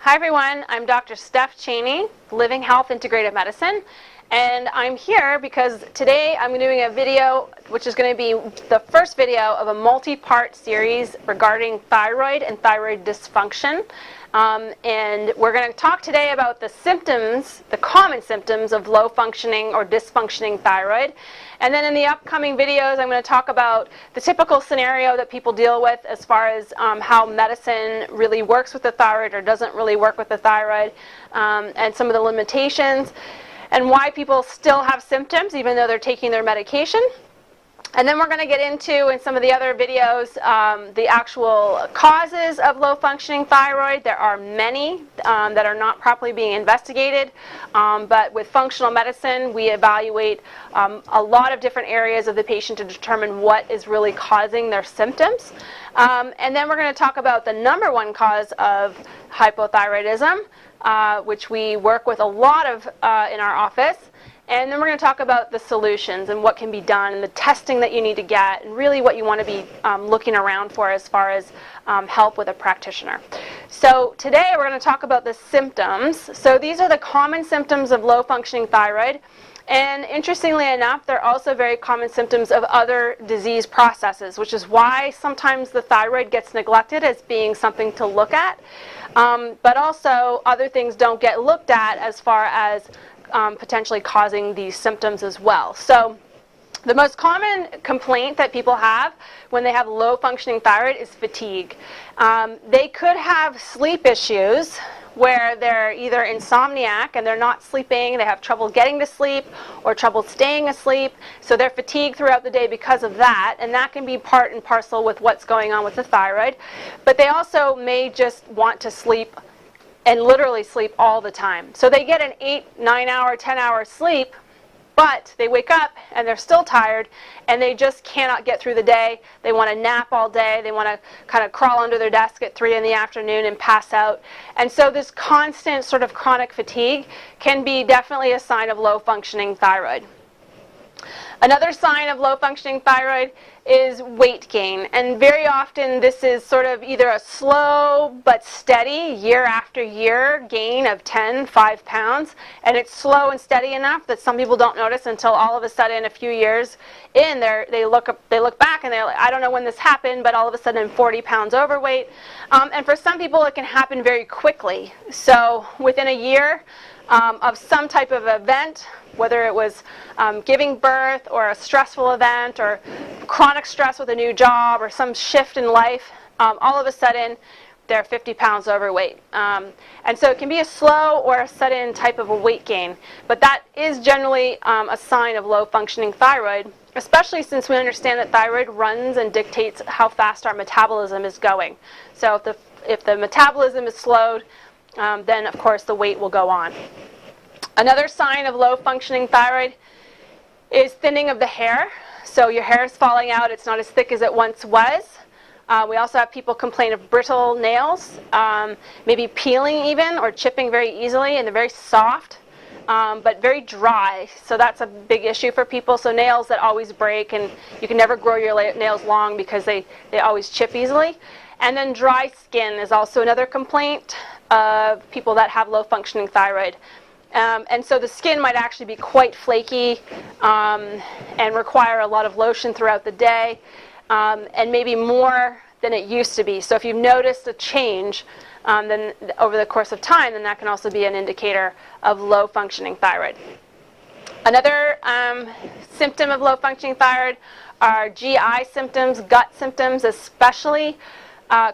Hi everyone, I'm Dr. Steph Chaney, Living Health Integrative Medicine, and I'm here because today I'm doing a video which is going to be the first video of a multi-part series regarding thyroid and thyroid dysfunction. And we're going to talk today about the symptoms, the common symptoms of low functioning or dysfunctioning thyroid. And then in the upcoming videos, I'm going to talk about the typical scenario that people deal with as far as how medicine really works with the thyroid or doesn't really work with the thyroid, and some of the limitations, and why people still have symptoms even though they're taking their medication. And then we're going to get into, in some of the other videos, the actual causes of low-functioning thyroid. There are many that are not properly being investigated, but with functional medicine, we evaluate a lot of different areas of the patient to determine what is really causing their symptoms. And then we're going to talk about the number one cause of hypothyroidism, which we work with a lot of in our office. And then we're going to talk about the solutions and what can be done and the testing that you need to get and really what you want to be looking around for as far as help with a practitioner. So today we're going to talk about the symptoms. So these are the common symptoms of low functioning thyroid. And interestingly enough, they're also very common symptoms of other disease processes, which is why sometimes the thyroid gets neglected as being something to look at. But also other things don't get looked at as far as potentially causing these symptoms as well. So the most common complaint that people have when they have low functioning thyroid is fatigue. They could have sleep issues where they're either insomniac and they're not sleeping, they have trouble getting to sleep or trouble staying asleep, so they're fatigued throughout the day because of that, and that can be part and parcel with what's going on with the thyroid. But they also may just want to sleep and literally sleep all the time. So they get an 8, 9 hour, 10 hour sleep, but they wake up and they're still tired and they just cannot get through the day. They want to nap all day. They want to kind of crawl under their desk at 3 in the afternoon and pass out. And so this constant sort of chronic fatigue can be definitely a sign of low functioning thyroid. Another sign of low functioning thyroid is weight gain, and very often this is sort of either a slow but steady year after year gain of 5 pounds, and it's slow and steady enough that some people don't notice until all of a sudden a few years in they look back and they're like, I don't know when this happened, but all of a sudden I'm 40 pounds overweight. And for some people it can happen very quickly, so within a year of some type of event, whether it was giving birth or a stressful event or chronic stress with a new job or some shift in life, all of a sudden they're 50 pounds overweight. And so it can be a slow or a sudden type of a weight gain, but that is generally a sign of low functioning thyroid, especially since we understand that thyroid runs and dictates how fast our metabolism is going. So if the metabolism is slowed, then of course the weight will go on. Another sign of low functioning thyroid is thinning of the hair. So your hair is falling out, it's not as thick as it once was. We also have people complain of brittle nails, maybe peeling even or chipping very easily, and they're very soft but very dry. So that's a big issue for people. So nails that always break, and you can never grow your nails long because they always chip easily. And then dry skin is also another complaint of people that have low functioning thyroid. And so the skin might actually be quite flaky and require a lot of lotion throughout the day, and maybe more than it used to be. So if you've noticed a change then over the course of time, then that can also be an indicator of low functioning thyroid. Another symptom of low functioning thyroid are GI symptoms, gut symptoms, especially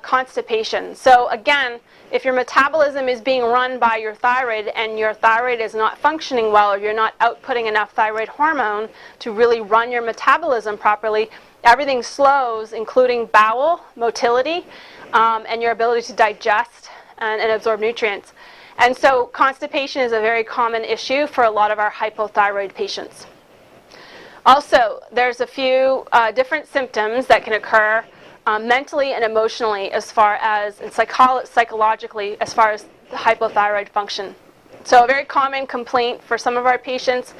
constipation. So again, if your metabolism is being run by your thyroid and your thyroid is not functioning well, or you're not outputting enough thyroid hormone to really run your metabolism properly, everything slows, including bowel motility and your ability to digest and absorb nutrients. And so constipation is a very common issue for a lot of our hypothyroid patients. Also, there's a few different symptoms that can occur mentally and emotionally as far as, and psychologically as far as the hypothyroid function. So a very common complaint for some of our patients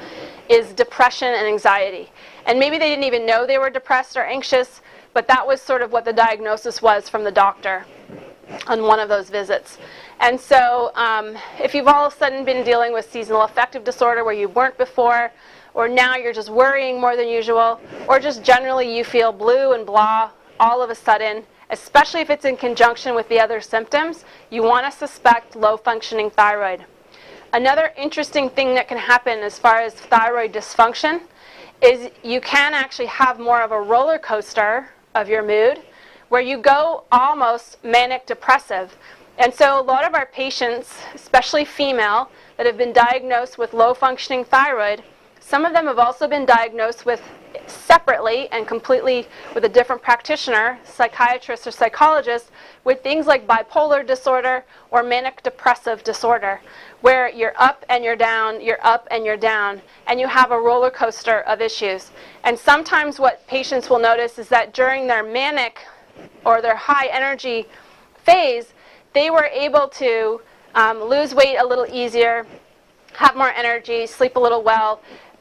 is depression and anxiety. And maybe they didn't even know they were depressed or anxious, but that was sort of what the diagnosis was from the doctor. on one of those visits. And so if you've all of a sudden been dealing with seasonal affective disorder where you weren't before, or now you're just worrying more than usual, or just generally you feel blue and blah all of a sudden, especially if it's in conjunction with the other symptoms, you want to suspect low-functioning thyroid. Another interesting thing that can happen as far as thyroid dysfunction is you can actually have more of a roller coaster of your mood where you go almost manic depressive. And so a lot of our patients, especially female, that have been diagnosed with low-functioning thyroid, some of them have also been diagnosed with separately and completely with a different practitioner, psychiatrist or psychologist, with things like bipolar disorder or manic depressive disorder, where you're up and you're down, you're up and you're down, and you have a roller coaster of issues. And sometimes what patients will notice is that during their manic or their high energy phase, they were able to lose weight a little easier, have more energy, sleep a little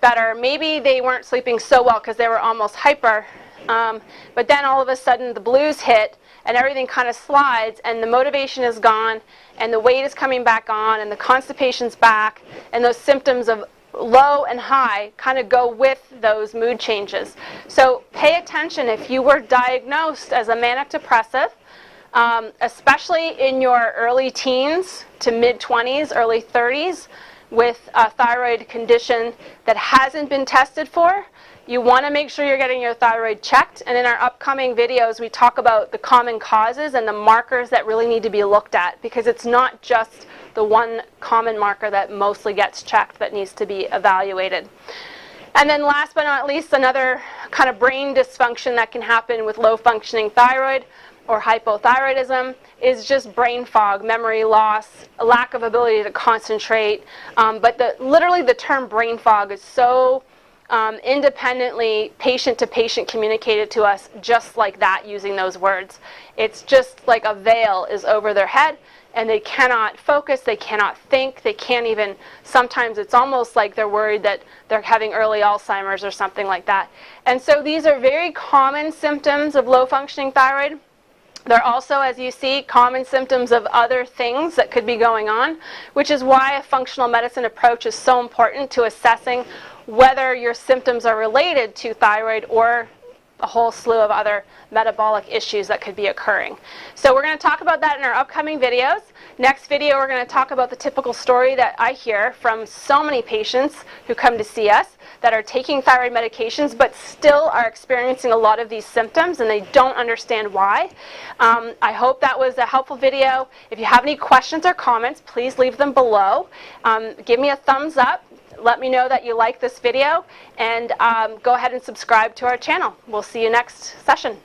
better. Maybe they weren't sleeping so well because they were almost hyper, but then all of a sudden the blues hit and everything kind of slides and the motivation is gone and the weight is coming back on and the constipation's back and those symptoms of low and high kind of go with those mood changes. So pay attention if you were diagnosed as a manic depressive, especially in your early teens to mid-20s, early 30s, with a thyroid condition that hasn't been tested for. You want to make sure you're getting your thyroid checked, and in our upcoming videos we talk about the common causes and the markers that really need to be looked at, because it's not just the one common marker that mostly gets checked that needs to be evaluated. And then last but not least, another kind of brain dysfunction that can happen with low functioning thyroid or hypothyroidism is just brain fog, memory loss, a lack of ability to concentrate. But literally the term brain fog is so independently patient-to-patient communicated to us just like that, using those words. It's just like a veil is over their head and they cannot focus, they cannot think, they can't even, sometimes it's almost like they're worried that they're having early Alzheimer's or something like that. And so these are very common symptoms of low-functioning thyroid. They're also, as you see, common symptoms of other things that could be going on, which is why a functional medicine approach is so important to assessing whether your symptoms are related to thyroid or a whole slew of other metabolic issues that could be occurring. So we're going to talk about that in our upcoming videos. Next video, we're going to talk about the typical story that I hear from so many patients who come to see us that are taking thyroid medications but still are experiencing a lot of these symptoms and they don't understand why. I hope that was a helpful video. If you have any questions or comments, please leave them below. Give me a thumbs up. Let me know that you like this video, and go ahead and subscribe to our channel. We'll see you next session.